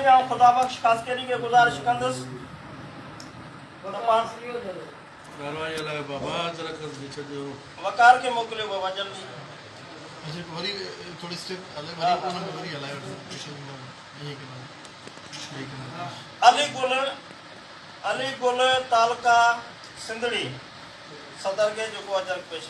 के आऊं खुदा बख्श खास करी के गुजारिश कंदस बाबा जरा कर दीजिए जो वकार के मोकले बाबा जल्दी अच्छा वरी थोड़ी स्टेप अलग वरी कोन वरी हलायो यही के अली गुल तालका सिंधड़ी सदर के जो को अजर पेश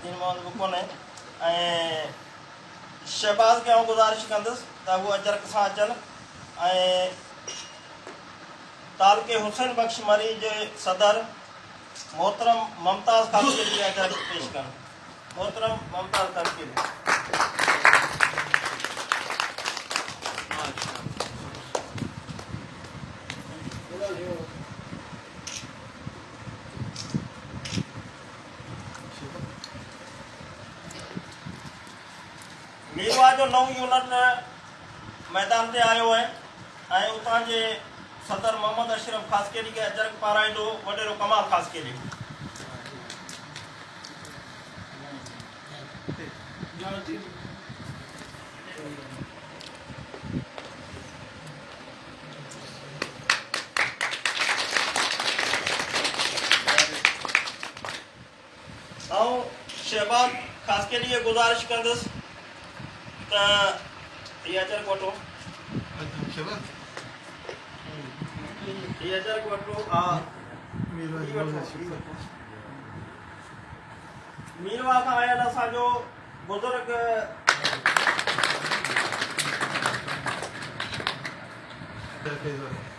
इन मान कोन है शहबाज के आऊं गुजारिश कंदस ता वो अजर सां अचन ताल के हुसैन बख्श मरी जो सदर मोहतरम ममताज खान के लिए अजर पेश कर मोहतरम ममताज खान के लिए मीरवा जो 9 यूनिट मैदान से आयो है उतां जे सदर मोहम्मद अशरफ खास केरी के अजर पाराइंदो वडेरो कमाल खास केरी शहबाज खास के लिए गुजारिश कंदस ये अजर कोटो शहबाज ये अजर कोटो मीरवा का आयल असांजो बुजुर्ग Okay.